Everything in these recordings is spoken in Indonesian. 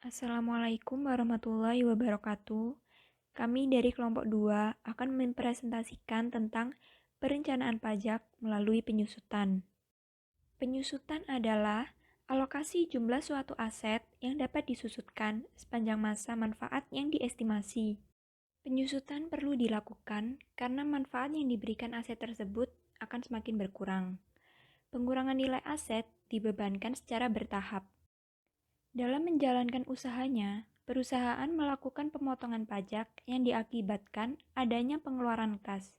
Assalamualaikum warahmatullahi wabarakatuh. Kami dari kelompok 2 akan mempresentasikan tentang perencanaan pajak melalui penyusutan. Penyusutan adalah alokasi jumlah suatu aset yang dapat disusutkan sepanjang masa manfaat yang diestimasi. Penyusutan perlu dilakukan karena manfaat yang diberikan aset tersebut akan semakin berkurang. Pengurangan nilai aset dibebankan secara bertahap. Dalam menjalankan usahanya, perusahaan melakukan pemotongan pajak yang diakibatkan adanya pengeluaran kas.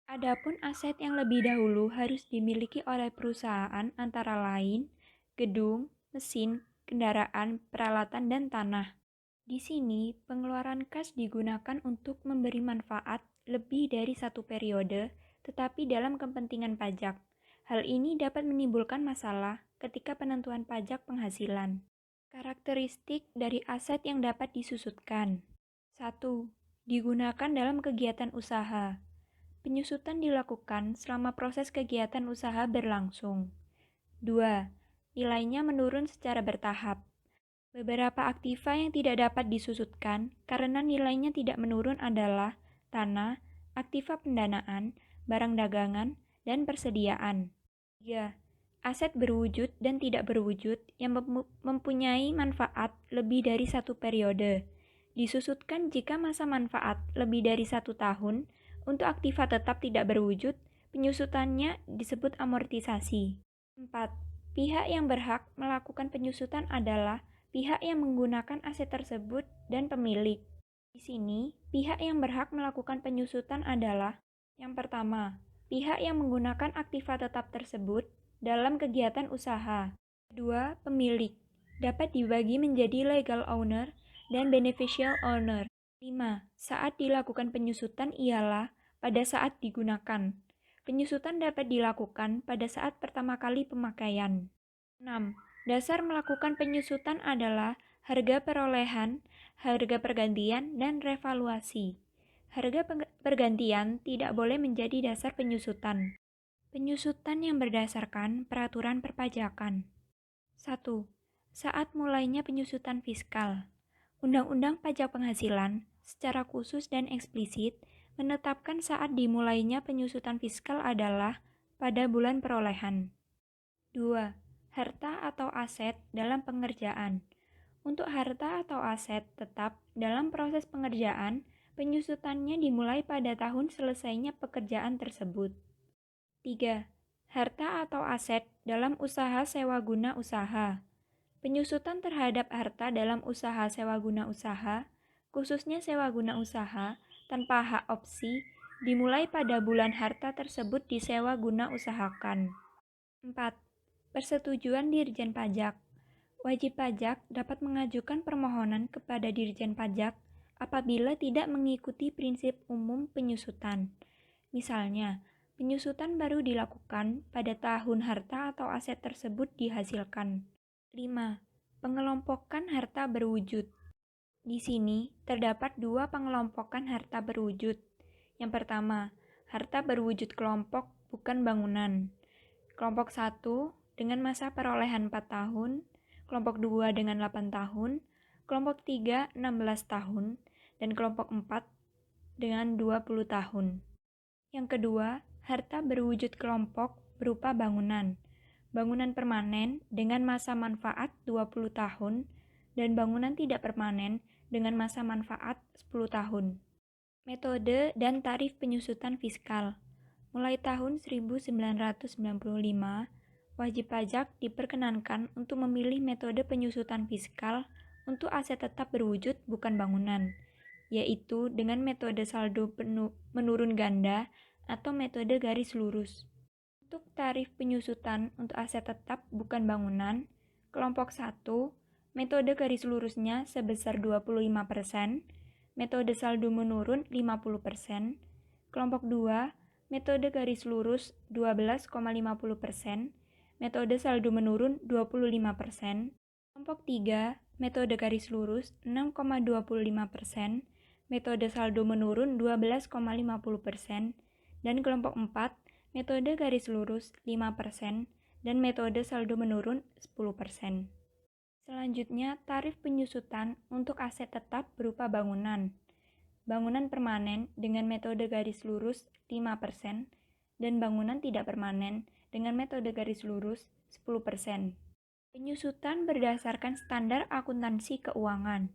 Adapun aset yang lebih dahulu harus dimiliki oleh perusahaan antara lain gedung, mesin, kendaraan, peralatan, dan tanah. Di sini, pengeluaran kas digunakan untuk memberi manfaat lebih dari satu periode, tetapi dalam kepentingan pajak. Hal ini dapat menimbulkan masalah ketika penentuan pajak penghasilan. Karakteristik dari aset yang dapat disusutkan. 1. Digunakan dalam kegiatan usaha. Penyusutan dilakukan selama proses kegiatan usaha berlangsung. 2. Nilainya menurun secara bertahap. Beberapa aktiva yang tidak dapat disusutkan karena nilainya tidak menurun adalah tanah, aktiva pendanaan, barang dagangan, dan persediaan. 3. Aset berwujud dan tidak berwujud yang mempunyai manfaat lebih dari satu periode. Disusutkan jika masa manfaat lebih dari 1 tahun. Untuk aktiva tetap tidak berwujud, penyusutannya disebut amortisasi. 4. Pihak yang berhak melakukan penyusutan adalah pihak yang menggunakan aset tersebut dan pemilik. Di sini, pihak yang berhak melakukan penyusutan adalah yang pertama, pihak yang menggunakan aktiva tetap tersebut dalam kegiatan usaha. Kedua, pemilik. Dapat dibagi menjadi legal owner dan beneficial owner. 5. Saat dilakukan penyusutan ialah pada saat digunakan. Penyusutan dapat dilakukan pada saat pertama kali pemakaian. 6. Dasar melakukan penyusutan adalah harga perolehan, harga pergantian, dan revaluasi. Harga pergantian tidak boleh menjadi dasar penyusutan. Penyusutan yang berdasarkan peraturan perpajakan. 1. Saat mulainya penyusutan fiskal. Undang-Undang Pajak Penghasilan secara khusus dan eksplisit menetapkan saat dimulainya penyusutan fiskal adalah pada bulan perolehan. 2. Harta atau aset dalam pengerjaan. Untuk harta atau aset tetap dalam proses pengerjaan, penyusutannya dimulai pada tahun selesainya pekerjaan tersebut. 3. Harta atau aset dalam usaha sewa guna usaha. Penyusutan terhadap harta dalam usaha sewa guna usaha, khususnya sewa guna usaha, tanpa hak opsi, dimulai pada bulan harta tersebut disewa guna usahakan. 4. Persetujuan Dirjen Pajak. Wajib pajak dapat mengajukan permohonan kepada Dirjen Pajak apabila tidak mengikuti prinsip umum penyusutan. Misalnya, penyusutan baru dilakukan pada tahun harta atau aset tersebut dihasilkan. 5. Pengelompokan harta berwujud. Di sini terdapat dua pengelompokan harta berwujud. Yang pertama, harta berwujud kelompok bukan bangunan. Kelompok 1 dengan masa perolehan 4 tahun, kelompok 2 dengan 8 tahun, kelompok 3 16 tahun, dan kelompok 4 dengan 20 tahun. Yang kedua, harta berwujud kelompok berupa bangunan. Bangunan permanen dengan masa manfaat 20 tahun dan bangunan tidak permanen dengan masa manfaat 10 tahun. Metode dan tarif penyusutan fiskal. Mulai tahun 1995, wajib pajak diperkenankan untuk memilih metode penyusutan fiskal untuk aset tetap berwujud bukan bangunan, yaitu dengan metode saldo menurun ganda atau metode garis lurus. Untuk tarif penyusutan untuk aset tetap bukan bangunan, kelompok 1, metode garis lurusnya sebesar 25%, metode saldo menurun 50%, kelompok 2, metode garis lurus 12,50%, metode saldo menurun 25%, kelompok 3, metode garis lurus 6,25%, metode saldo menurun 12,50%, dan kelompok 4, metode garis lurus 5%, dan metode saldo menurun 10%. Selanjutnya, tarif penyusutan untuk aset tetap berupa bangunan. Bangunan permanen dengan metode garis lurus 5% dan bangunan tidak permanen dengan metode garis lurus 10%. Penyusutan berdasarkan standar akuntansi keuangan.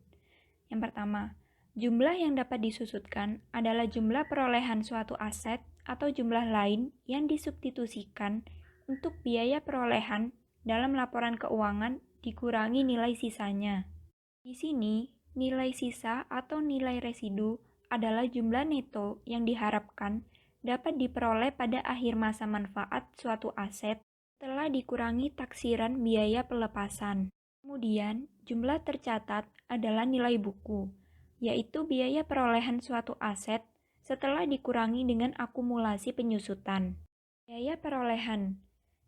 Yang pertama, jumlah yang dapat disusutkan adalah jumlah perolehan suatu aset atau jumlah lain yang disubstitusikan untuk biaya perolehan dalam laporan keuangan dikurangi nilai sisanya. Di sini, nilai sisa atau nilai residu adalah jumlah neto yang diharapkan dapat diperoleh pada akhir masa manfaat suatu aset setelah dikurangi taksiran biaya pelepasan. Kemudian, jumlah tercatat adalah nilai buku, yaitu biaya perolehan suatu aset setelah dikurangi dengan akumulasi penyusutan. Biaya perolehan.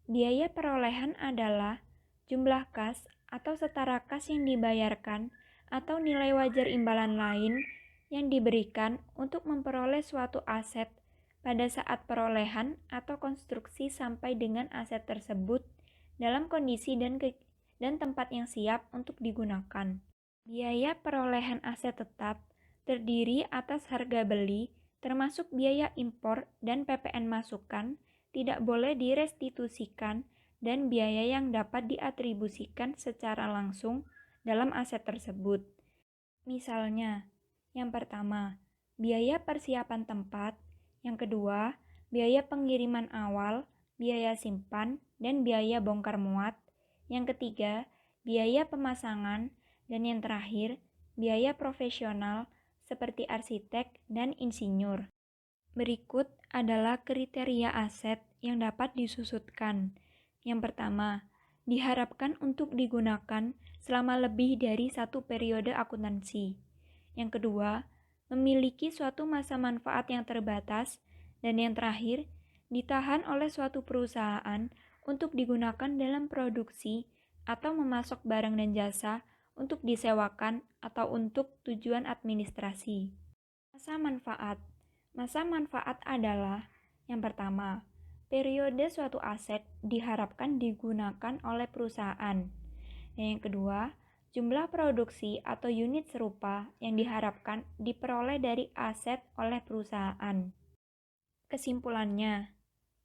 Biaya perolehan adalah jumlah kas atau setara kas yang dibayarkan atau nilai wajar imbalan lain yang diberikan untuk memperoleh suatu aset pada saat perolehan atau konstruksi sampai dengan aset tersebut dalam kondisi dan tempat yang siap untuk digunakan. Biaya perolehan aset tetap terdiri atas harga beli, termasuk biaya impor dan PPN masukan, tidak boleh direstitusikan, dan biaya yang dapat diatribusikan secara langsung dalam aset tersebut. Misalnya, yang pertama, biaya persiapan tempat, yang kedua, biaya pengiriman awal, biaya simpan, dan biaya bongkar muat, yang ketiga, biaya pemasangan, dan yang terakhir, biaya profesional seperti arsitek dan insinyur. Berikut adalah kriteria aset yang dapat disusutkan. Yang pertama, diharapkan untuk digunakan selama lebih dari satu periode akuntansi. Yang kedua, memiliki suatu masa manfaat yang terbatas. Dan yang terakhir, ditahan oleh suatu perusahaan untuk digunakan dalam produksi atau memasok barang dan jasa untuk disewakan atau untuk tujuan administrasi. Masa manfaat. Masa manfaat adalah yang pertama, periode suatu aset diharapkan digunakan oleh perusahaan. Dan yang kedua, jumlah produksi atau unit serupa yang diharapkan diperoleh dari aset oleh perusahaan. Kesimpulannya,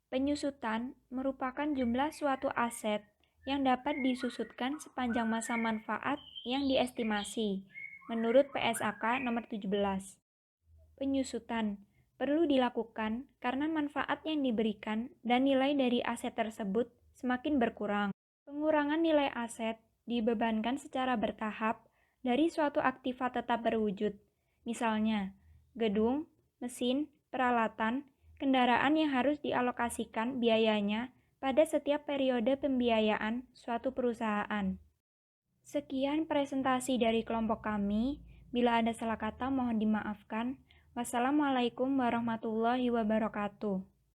penyusutan merupakan jumlah suatu aset yang dapat disusutkan sepanjang masa manfaat yang diestimasi menurut PSAK nomor 17. Penyusutan perlu dilakukan karena manfaat yang diberikan dan nilai dari aset tersebut semakin berkurang. Pengurangan nilai aset dibebankan secara bertahap dari suatu aktiva tetap berwujud, misalnya gedung, mesin, peralatan, kendaraan yang harus dialokasikan biayanya pada setiap periode pembiayaan suatu perusahaan. Sekian presentasi dari kelompok kami. Bila ada salah kata mohon dimaafkan. Wassalamualaikum warahmatullahi wabarakatuh.